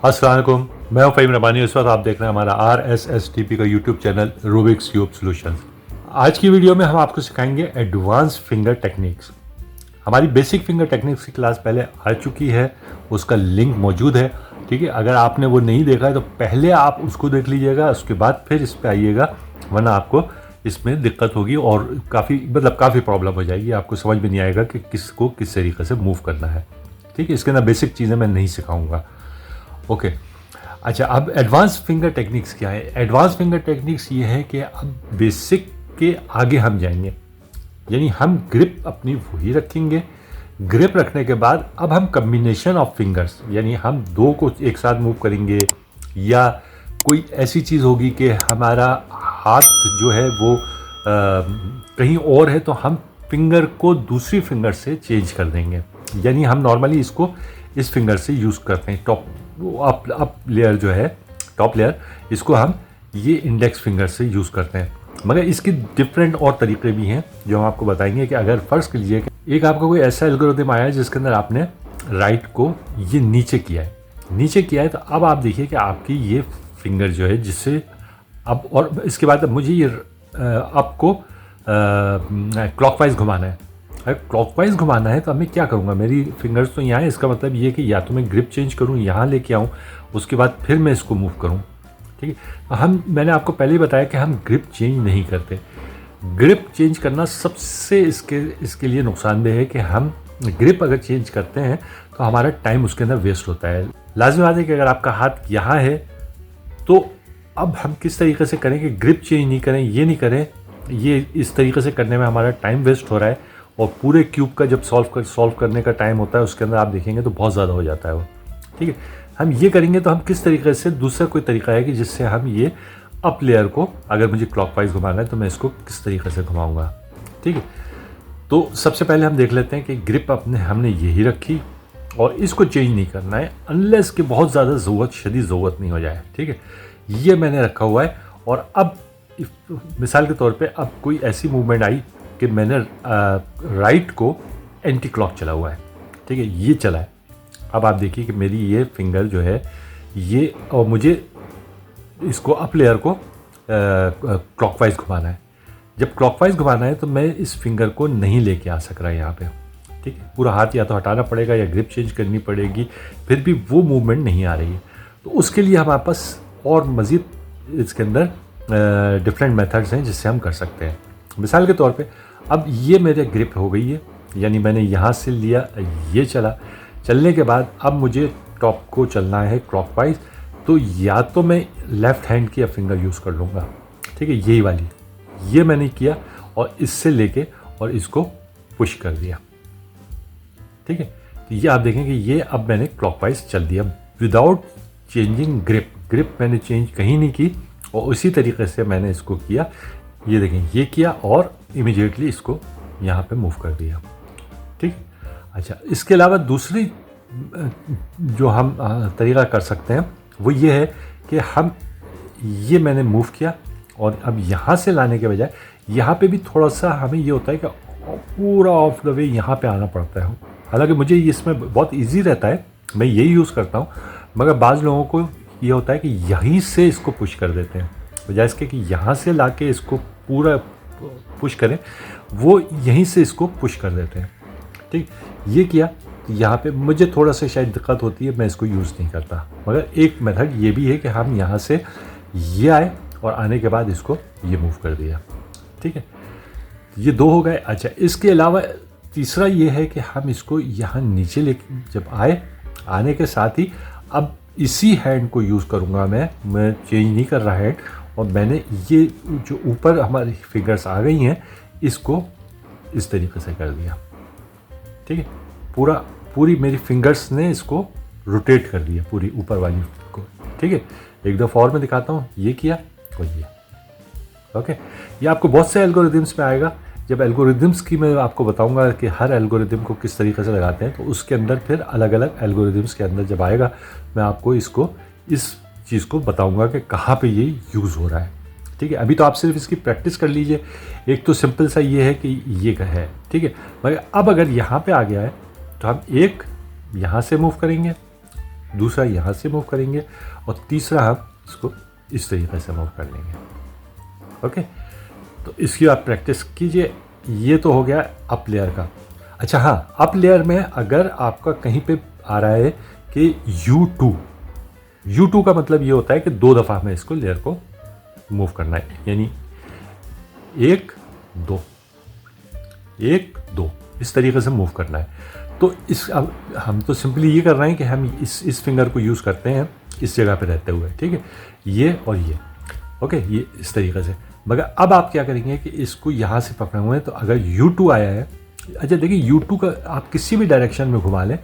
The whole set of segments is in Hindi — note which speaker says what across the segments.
Speaker 1: अस्सलाम वालेकुम, मैं हूं फ़हीम रब्बानी। इस वक्त आप देख रहे हैं हमारा RSSTP का YouTube channel Rubik's cube solutions. आज की वीडियो में हम आपको सिखाएंगे एडवांस फिंगर टेक्निक्स। हमारी बेसिक फिंगर टेक्निक्स की क्लास पहले आ चुकी है, उसका लिंक मौजूद है। ठीक है, अगर आपने वो नहीं देखा है तो पहले आप उसको देख लीजिएगा, उसके बाद फिर इस पर आइएगा, वरना आपको इसमें दिक्कत होगी और काफ़ी प्रॉब्लम हो जाएगी। आपको समझ में नहीं आएगा कि किसको किस तरीके से मूव करना है। ठीक है, इसके अंदर बेसिक चीज़ें मैं नहीं सिखाऊंगा। ओके, अच्छा, अब एडवांस फिंगर टेक्निक्स क्या है? एडवांस फिंगर टेक्निक्स ये है कि अब बेसिक के आगे हम जाएंगे, यानी हम ग्रिप अपनी वही रखेंगे। ग्रिप रखने के बाद अब हम कम्बिनेशन ऑफ फिंगर्स, यानी हम दो को एक साथ मूव करेंगे, या कोई ऐसी चीज़ होगी कि हमारा हाथ जो है वो कहीं और है, तो हम फिंगर को दूसरी फिंगर से चेंज कर देंगे। यानी हम नॉर्मली इसको इस फिंगर से यूज़ करते हैं, अप लेयर जो है, टॉप लेयर, इसको हम ये इंडेक्स फिंगर से यूज़ करते हैं। मगर इसके डिफरेंट और तरीके भी हैं जो हम आपको बताएंगे। कि अगर फ़र्ज़ कर लीजिए कि एक आपको कोई ऐसा एल्गोरिथम आया है जिसके अंदर आपने राइट को ये नीचे किया है, तो अब आप देखिए कि आपकी ये फिंगर जो है, जिससे अब और इसके बाद अब मुझे ये अप को क्लॉकवाइज घुमाना है। अगर क्लॉकवाइज घुमाना है तो अब मैं क्या करूँगा? मेरी फिंगर्स तो यहाँ है, इसका मतलब ये कि या तो मैं ग्रिप चेंज करूँ, यहाँ लेके आऊँ, उसके बाद फिर मैं इसको मूव करूँ। ठीक है, मैंने आपको पहले ही बताया कि हम ग्रिप चेंज नहीं करते। ग्रिप चेंज करना सबसे इसके लिए नुकसानदेह है कि हम ग्रिप अगर चेंज करते हैं तो हमारा टाइम उसके अंदर वेस्ट होता है। लाजमी बात है कि अगर आपका हाथ यहाँ है तो अब हम किस तरीके से करें कि ग्रिप चेंज नहीं करें, ये नहीं करें, ये इस तरीके से करने में हमारा टाइम वेस्ट हो रहा है। और पूरे क्यूब का जब सॉल्व करने का टाइम होता है, उसके अंदर आप देखेंगे तो बहुत ज़्यादा हो जाता है वो। ठीक है, हम ये करेंगे तो हम किस तरीके से, दूसरा कोई तरीका है कि जिससे हम ये अप लेयर को, अगर मुझे क्लॉकवाइज घुमाना है तो मैं इसको किस तरीके से घुमाऊंगा। ठीक है, तो सबसे पहले हम देख लेते हैं कि ग्रिप हमने यही रखी और इसको चेंज नहीं करना है अनलेस कि बहुत ज़्यादा शदीद ज़रूरत नहीं हो जाए। ठीक है, ये मैंने रखा हुआ है। और अब मिसाल के तौर पे अब कोई ऐसी मूवमेंट आई कि मैंने राइट को एंटी क्लॉक चला हुआ है। ठीक है, ये चला है। अब आप देखिए कि मेरी ये फिंगर जो है ये, और मुझे इसको अप लेयर को क्लॉकवाइज घुमाना है। जब क्लॉकवाइज घुमाना है तो मैं इस फिंगर को नहीं लेके आ सक रहा यहाँ पे। ठीक है, पूरा हाथ या तो हटाना पड़ेगा या ग्रिप चेंज करनी पड़ेगी, फिर भी वो मूवमेंट नहीं आ रही है। तो उसके लिए हमारे पास और मज़ीद इसके अंदर डिफरेंट मेथड्स हैं जिससे हम कर सकते हैं। मिसाल के तौर पे अब ये मेरे ग्रिप हो गई है, यानी मैंने यहाँ से लिया, ये चलने के बाद अब मुझे टॉप को चलना है क्लॉकवाइज, तो या तो मैं लेफ़्ट हैंड की फिंगर यूज़ कर लूँगा। ठीक है, यही वाली, ये मैंने किया और इससे लेके और इसको पुश कर दिया। ठीक है, तो ये आप देखें कि ये अब मैंने क्लॉकवाइज चल दिया विदाउट चेंजिंग ग्रिप मैंने चेंज कहीं नहीं की, और उसी तरीके से मैंने इसको किया। ये देखें, ये किया और इमीडिएटली इसको यहाँ पे मूव कर दिया। ठीक, अच्छा, इसके अलावा दूसरी जो हम तरीका कर सकते हैं वो ये है कि हम ये मैंने मूव किया और अब यहाँ से लाने के बजाय यहाँ पे भी थोड़ा सा हमें ये होता है कि पूरा ऑफ द वे यहाँ पे आना पड़ता है। हालांकि मुझे इसमें बहुत इजी रहता है, मैं यही यूज़ करता हूँ, मगर बाज़ लोगों को ये होता है कि यहीं से इसको पुश कर देते हैं, बजाय इसके कि यहाँ से ला के इसको पूरा पुश करें, वो यहीं से इसको पुश कर देते हैं। ठीक, ये किया तो यहाँ पे मुझे थोड़ा सा शायद दिक्कत होती है, मैं इसको यूज़ नहीं करता। मगर एक मेथड ये भी है कि हम यहाँ से ये आए और आने के बाद इसको ये मूव कर दिया। ठीक है, ये दो हो गए। अच्छा, इसके अलावा तीसरा ये है कि हम इसको यहाँ नीचे ले जब आने के साथ ही अब इसी हैंड को यूज़ करूँगा। मैं चेंज नहीं कर रहा हैंड, और मैंने ये जो ऊपर हमारी फिंगर्स आ गई हैं इसको इस तरीके से कर दिया। ठीक है, पूरी मेरी फिंगर्स ने इसको रोटेट कर दिया, पूरी ऊपर वाली को। ठीक है, एक दफ़ा और मैं दिखाता हूँ, ये किया और ये। ओके, ये आपको बहुत से एल्गोरिदम्स में आएगा। जब एल्गोरिदम्स की मैं आपको बताऊंगा कि हर एल्गोरिदम को किस तरीके से लगाते हैं, तो उसके अंदर फिर अलग अलग एल्गोरिदम्स के अंदर जब आएगा मैं आपको इस चीज़ को बताऊंगा कि कहाँ पे ये यूज़ हो रहा है। ठीक है, अभी तो आप सिर्फ इसकी प्रैक्टिस कर लीजिए। एक तो सिंपल सा ये है कि ये है। ठीक है, मगर अब अगर यहाँ पे आ गया है तो हम एक यहाँ से मूव करेंगे, दूसरा यहाँ से मूव करेंगे और तीसरा हम इसको इस तरीके से मूव कर लेंगे। ओके, तो इसकी आप प्रैक्टिस कीजिए। ये तो हो गया अप लेयर का। अच्छा हाँ, अप लेयर में अगर आपका कहीं पे आ रहा है कि U2 का मतलब ये होता है कि 2 दफ़ा हमें इसको लेयर को मूव करना है, यानी 1 2 1 2 इस तरीके से मूव करना है। तो इस अब हम तो सिंपली ये कर रहे हैं कि हम इस फिंगर को यूज़ करते हैं इस जगह पे रहते हुए, ठीक है, ये और ये। ओके, ये इस तरीके से। मगर अब आप क्या करेंगे कि इसको यहाँ से पकड़े हुए हैं, तो अगर U2 आया है, अच्छा देखिए U2 का आप किसी भी डायरेक्शन में घुमा लें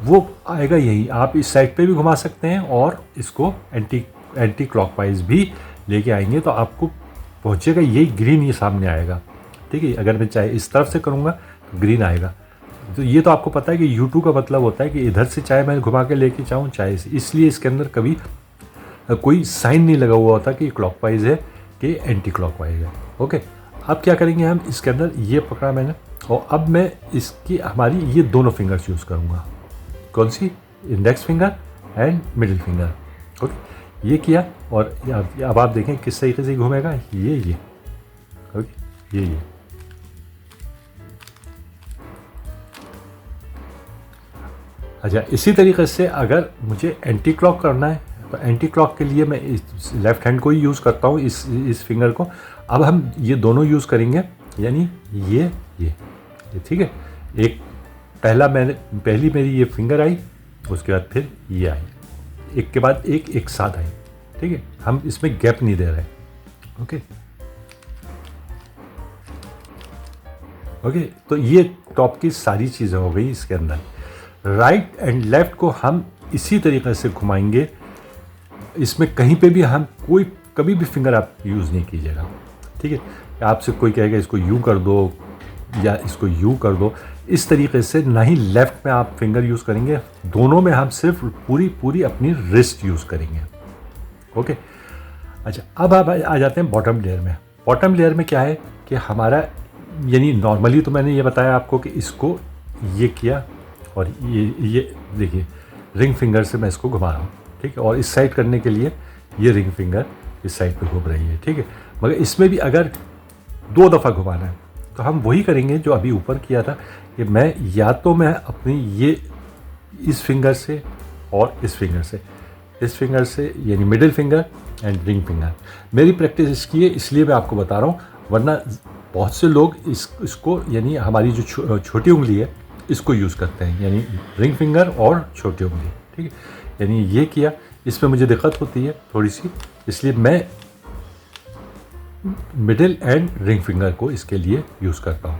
Speaker 1: वो आएगा यही। आप इस साइड पे भी घुमा सकते हैं और इसको एंटी क्लॉकवाइज भी लेके आएंगे तो आपको पहुँचेगा यही ग्रीन, ये सामने आएगा। ठीक है, अगर मैं चाहे इस तरफ से करूँगा तो ग्रीन आएगा। तो ये तो आपको पता है कि U2 का मतलब होता है कि इधर से चाहे मैं घुमा के लेके चाहूँ चाहे इसलिए इसके अंदर कभी कोई साइन नहीं लगा हुआ होता कि क्लॉकवाइज है कि एंटी क्लॉकवाइज है। ओके, अब क्या करेंगे हम, इसके अंदर ये पकड़ा मैंने और अब मैं इसकी हमारी ये दोनों फिंगर्स यूज़ करूँगा। कौन सी? Index finger and middle finger. Okay, ये किया और अब आप देखें किस तरीके से घूमेगा, ये ओके, ये अच्छा। इसी तरीके से अगर मुझे एंटी क्लॉक करना है तो एंटी क्लॉक के लिए मैं इस लेफ़्ट हैंड को ही यूज़ करता हूँ, इस फिंगर को। अब हम ये दोनों यूज़ करेंगे, यानी ये ठीक है। एक पहली मेरी ये फिंगर आई, उसके बाद फिर ये आई, एक के बाद एक साथ आई। ठीक है, हम इसमें गैप नहीं दे रहे। ओके, तो ये टॉप की सारी चीज़ें हो गई इसके अंदर। राइट एंड लेफ़्ट को हम इसी तरीके से घुमाएंगे। इसमें कहीं पे भी हम कभी भी फिंगर आप यूज़ नहीं कीजिएगा। ठीक है, आपसे कोई कहेगा इसको यूँ कर दो या इसको यूँ कर दो, इस तरीके से ना ही लेफ़्ट में आप फिंगर यूज़ करेंगे, दोनों में हम सिर्फ पूरी अपनी रिस्ट यूज़ करेंगे। ओके, अच्छा अब आप आ जाते हैं बॉटम लेयर में। बॉटम लेयर में क्या है कि हमारा, यानी नॉर्मली तो मैंने ये बताया आपको कि इसको ये किया और ये देखिए रिंग फिंगर से मैं इसको घुमा रहा हूँ। ठीक है, और इस साइड करने के लिए ये रिंग फिंगर इस साइड पे घूम रही है। ठीक है, मगर इसमें भी अगर 2 दफ़ा घुमाना है तो हम वही करेंगे जो अभी ऊपर किया था कि मैं अपनी ये इस फिंगर से और इस फिंगर से यानी middle finger and ring finger. मेरी प्रैक्टिस इसकी है इसलिए मैं आपको बता रहा हूँ, वरना बहुत से लोग इसको यानी हमारी जो छोटी उंगली है इसको यूज़ करते हैं, यानी रिंग फिंगर और छोटी उंगली। ठीक है, यानी ये किया, इसमें मुझे दिक्कत होती है थोड़ी सी, इसलिए मैं मिडिल एंड रिंग फिंगर को इसके लिए यूज़ करता हूँ।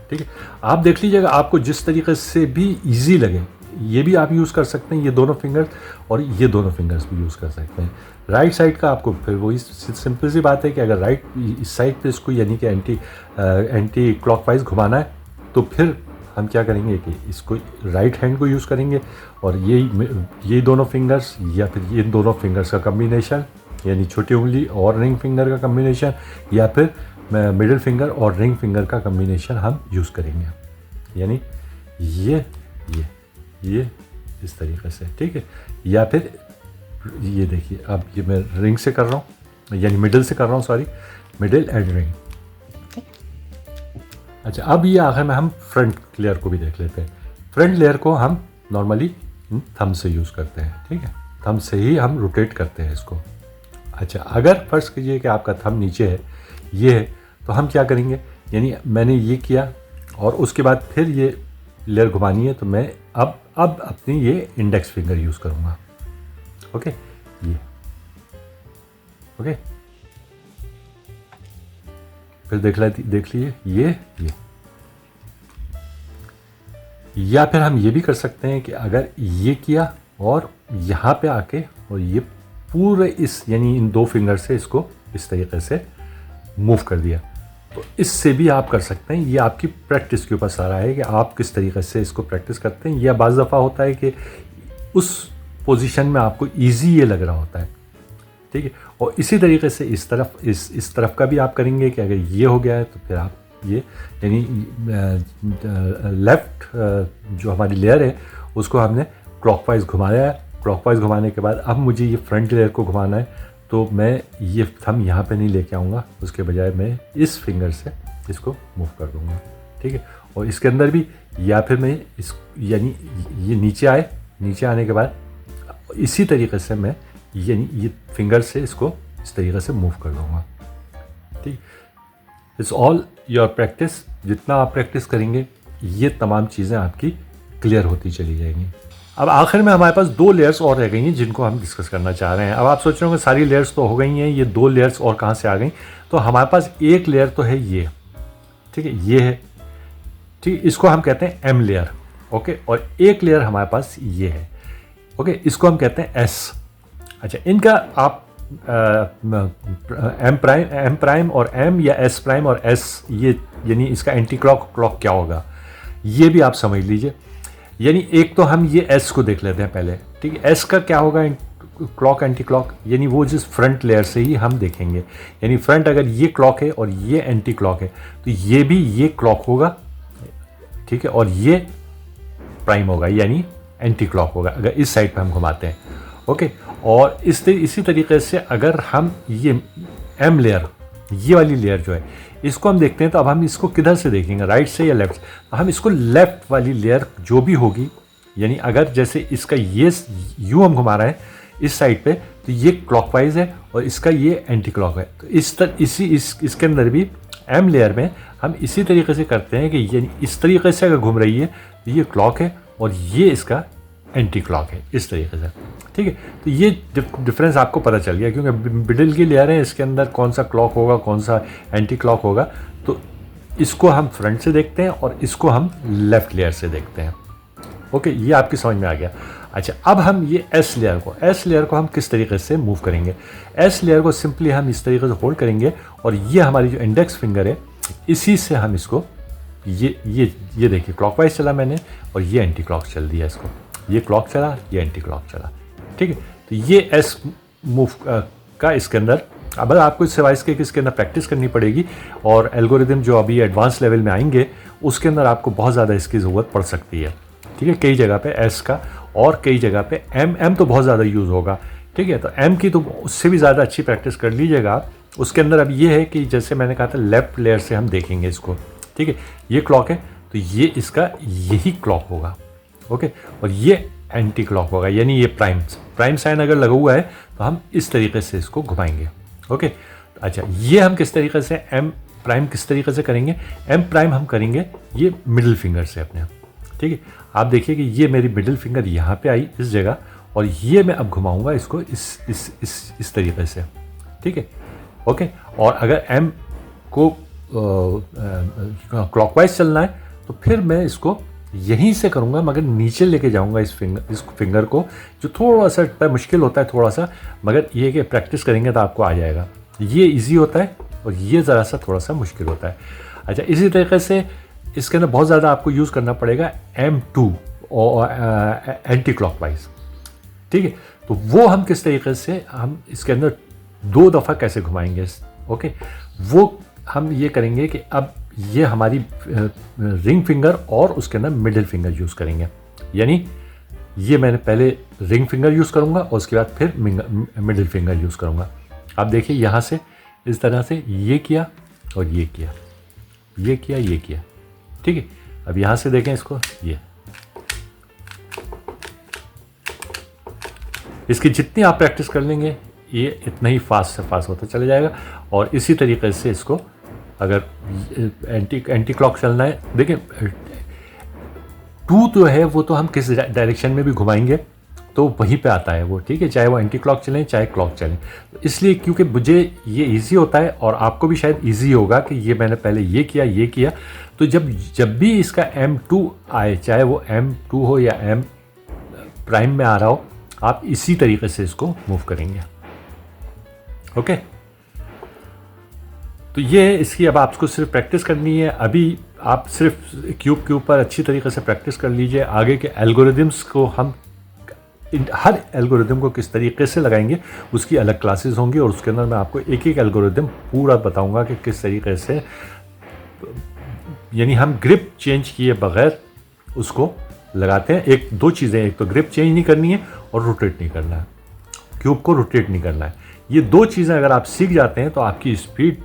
Speaker 1: ठीक है, आप देख लीजिएगा आपको जिस तरीके से भी इजी लगे, ये भी आप यूज़ कर सकते हैं, ये दोनों फिंगर्स और ये दोनों फिंगर्स भी यूज़ कर सकते हैं। राइट साइड का आपको फिर वही सिंपल सी बात है कि अगर राइट इस साइड पे इसको यानी कि एंटी क्लॉकवाइज घुमाना है तो फिर हम क्या करेंगे कि इसको राइट हैंड को यूज़ करेंगे और यही दोनों फिंगर्स या फिर ये दोनों फिंगर्स का कम्बिनेशन, यानी छोटी उंगली और रिंग फिंगर का कम्बिनेशन या फिर मिडिल फिंगर और रिंग फिंगर का कम्बिनेशन हम यूज़ करेंगे, यानी ये इस तरीके से। ठीक है, या फिर ये देखिए, अब ये मैं रिंग से कर रहा हूँ यानी मिडिल से कर रहा हूँ, सॉरी, मिडिल एंड रिंग। अच्छा, अब ये आखिर में हम फ्रंट लेयर को भी देख लेते हैं। फ्रंट लेयर को हम नॉर्मली थंब से यूज़ करते हैं। ठीक है, थंब से ही हम रोटेट करते हैं इसको। अच्छा, अगर फर्ज कीजिए कि आपका थंब नीचे है, ये है, तो हम क्या करेंगे, यानी मैंने ये किया और उसके बाद फिर ये लेयर घुमानी है तो मैं अब अपनी ये इंडेक्स फिंगर यूज़ करूँगा। ओके, ये ओके, फिर देख लीजिए ये या फिर हम ये भी कर सकते हैं कि अगर ये किया और यहाँ पे आके और ये पूरे इस यानी इन 2 फिंगर से इसको इस तरीके से मूव कर दिया, तो इससे भी आप कर सकते हैं। ये आपकी प्रैक्टिस के ऊपर सारा है कि आप किस तरीके से इसको प्रैक्टिस करते हैं, या बाज़ दफ़ा होता है कि उस पोजीशन में आपको इजी ये लग रहा होता है। ठीक है, और इसी तरीके से इस तरफ का भी आप करेंगे कि अगर ये हो गया है तो फिर आप ये यानी लेफ़्ट जो हमारी लेयर है उसको हमने क्लॉकवाइज घुमाया है। क्लॉकवाइज घुमाने के बाद अब मुझे ये फ्रंट लेयर को घुमाना है, तो मैं ये थंब यहाँ पे नहीं लेके आऊँगा, उसके बजाय मैं इस फिंगर से इसको मूव कर दूँगा, ठीक है। और इसके अंदर भी या फिर मैं इस यानी ये नीचे आए, नीचे आने के बाद इसी तरीके से मैं ये फिंगर से इसको इस तरीके से मूव कर दूँगा, ठीक। It's all your practice. जितना आप प्रैक्टिस करेंगे ये तमाम चीज़ें आपकी क्लियर होती चली जाएंगी। अब आखिर में हमारे पास 2 लेयर्स और रह गई हैं जिनको हम डिस्कस करना चाह रहे हैं। अब आप सोच रहे होंगे सारी लेयर्स तो हो गई हैं, ये 2 लेयर्स और कहाँ से आ गई। तो हमारे पास एक लेयर तो है ये, ठीक है, ये है, ठीक। इसको हम कहते हैं एम लेयर, ओके। और एक लेयर हमारे पास ये है, ओके, इसको हम कहते हैं एस। अच्छा, इनका आप एम प्राइम और एम या एस प्राइम और एस, ये यानी इसका एंटी क्लॉक क्या होगा ये भी आप समझ लीजिए। यानी एक तो हम ये एस को देख लेते हैं पहले, ठीक है। एस का क्या होगा, क्लॉक एंटी क्लॉक, यानी वो जिस फ्रंट लेयर से ही हम देखेंगे। यानी फ्रंट अगर ये क्लॉक है और ये एंटी क्लॉक है तो ये भी ये क्लॉक होगा, ठीक है, और ये प्राइम होगा यानी एंटी क्लॉक होगा अगर इस साइड पे हम घुमाते हैं, ओके। और इसी तरीके से अगर हम ये एम लेयर, ये वाली लेयर जो है, इसको हम देखते हैं तो अब हम इसको किधर से देखेंगे, राइट से या लेफ्ट। तो हम इसको लेफ्ट वाली लेयर जो भी होगी, यानी अगर जैसे इसका ये यू हम घुमा रहे हैं इस साइड पे तो ये क्लॉकवाइज है और इसका ये एंटी क्लॉक है। तो इसके अंदर भी एम लेयर में हम इसी तरीके से करते हैं कि ये इस तरीके से अगर घूम रही है तो ये क्लॉक है और ये इसका एंटी क्लॉक है, इस तरीके से, ठीक है। तो ये डिफरेंस आपको पता चल गया, क्योंकि मिडिल की लेयर है, इसके अंदर कौन सा क्लॉक होगा कौन सा एंटी क्लॉक होगा। तो इसको हम फ्रंट से देखते हैं और इसको हम लेफ्ट लेयर से देखते हैं, ओके। ये आपकी समझ में आ गया। अच्छा, अब हम ये एस लेयर को हम किस तरीके से मूव करेंगे। एस लेयर को सिंपली हम इस तरीके से होल्ड करेंगे और ये हमारी जो इंडेक्स फिंगर है इसी से हम इसको ये देखिए क्लॉकवाइज चला मैंने और ये एंटी क्लॉक चल दिया, इसको ये क्लॉक चला ये एंटी क्लॉक चला, ठीक है। तो ये एस मूव का इसके अंदर अब आपको सिवाय इसके इसके अंदर प्रैक्टिस करनी पड़ेगी और एल्गोरिदम जो अभी एडवांस लेवल में आएंगे उसके अंदर आपको बहुत ज़्यादा इसकी ज़रूरत पड़ सकती है, ठीक है। कई जगह पे एस का और कई जगह पे एम तो बहुत ज़्यादा यूज़ होगा, ठीक है। तो एम की तो उससे भी ज़्यादा अच्छी प्रैक्टिस कर लीजिएगा। उसके अंदर अब ये है कि जैसे मैंने कहा था लेफ्ट लेयर से हम देखेंगे इसको, ठीक है। ये क्लॉक है तो ये इसका यही क्लॉक होगा, ओके। और ये एंटी क्लॉक होगा यानी ये प्राइम साइन अगर लगा हुआ है तो हम इस तरीके से इसको घुमाएंगे, ओके। अच्छा, ये हम किस तरीके से एम प्राइम किस तरीके से करेंगे, एम प्राइम हम करेंगे ये मिडिल फिंगर से अपने, ठीक है। आप देखिए कि ये मेरी मिडिल फिंगर यहाँ पे आई इस जगह और ये मैं अब घुमाऊंगा इसको इस तरीके से, ठीक है, ओके। और अगर एम को क्लॉकवाइज चलना है तो फिर मैं इसको यहीं से करूँगा मगर नीचे लेके जाऊँगा इस फिंगर को, जो थोड़ा सा मुश्किल होता है थोड़ा सा, मगर ये कि प्रैक्टिस करेंगे तो आपको आ जाएगा। ये इजी होता है और ये ज़रा सा थोड़ा सा मुश्किल होता है। अच्छा, इसी तरीके से इसके अंदर बहुत ज़्यादा आपको यूज़ करना पड़ेगा M2 और एंटी क्लॉकवाइज, ठीक है। तो वो हम किस तरीके से हम इसके अंदर 2 दफ़ा कैसे घुमाएंगे, ओके। वो हम ये करेंगे कि अब ये हमारी रिंग फिंगर और उसके अंदर मिडिल फिंगर यूज़ करेंगे, यानी ये मैंने पहले रिंग फिंगर यूज़ करूँगा और उसके बाद फिर मिडिल फिंगर यूज़ करूँगा। आप देखिए यहाँ से इस तरह से ये किया और ये किया, ये किया, ये किया, ठीक है। अब यहाँ से देखें इसको, ये इसकी जितनी आप प्रैक्टिस कर लेंगे ये इतना ही फास्ट से फास्ट होता चला जाएगा। और इसी तरीके से इसको अगर एंटी क्लॉक चलना है, देखिए 2 जो है वो तो हम किस डायरेक्शन में भी घुमाएंगे तो वहीं पे आता है वो, ठीक है, चाहे वो एंटी क्लॉक चलें चाहे क्लॉक चलें। तो इसलिए क्योंकि मुझे ये इजी होता है और आपको भी शायद इजी होगा कि ये मैंने पहले ये किया, तो जब भी इसका M2 आए, चाहे वो M2 हो या M प्राइम में आ रहा हो, आप इसी तरीके से इसको मूव करेंगे, ओके। तो ये इसकी अब आपको सिर्फ प्रैक्टिस करनी है। अभी आप सिर्फ क्यूब के ऊपर अच्छी तरीके से प्रैक्टिस कर लीजिए। आगे के एल्गोरिदम्स को हम हर एल्गोरिदम को किस तरीके से लगाएंगे उसकी अलग क्लासेस होंगी और उसके अंदर मैं आपको एक एक एल्गोरिदम पूरा बताऊंगा कि किस तरीके से, यानी हम ग्रिप चेंज किए बगैर उसको लगाते हैं, एक दो चीज़ें, एक तो ग्रिप चेंज नहीं करनी है और रोटेट नहीं करना है, क्यूब को रोटेट नहीं करना है। ये दो चीज़ें अगर आप सीख जाते हैं तो आपकी स्पीड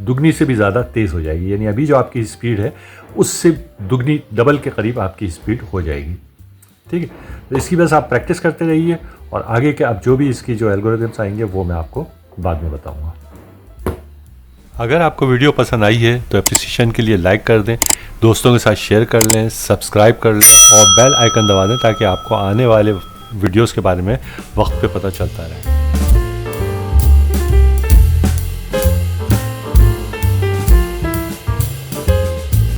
Speaker 1: दुगनी से भी ज़्यादा तेज़ हो जाएगी। यानी अभी जो आपकी स्पीड है उससे दुगनी, डबल के करीब आपकी स्पीड हो जाएगी। ठीक है, तो इसकी बस आप प्रैक्टिस करते रहिए और आगे के अब जो भी इसकी जो एल्गोरिथम्स आएंगे वो मैं आपको बाद में बताऊंगा। अगर आपको वीडियो पसंद आई है तो एप्रिसिएशन के लिए लाइक कर दें, दोस्तों के साथ शेयर कर लें, सब्सक्राइब कर लें और बेल आइकन दबा दें ताकि आपको आने वाले वीडियोस के बारे में वक्त पे पता चलता रहे।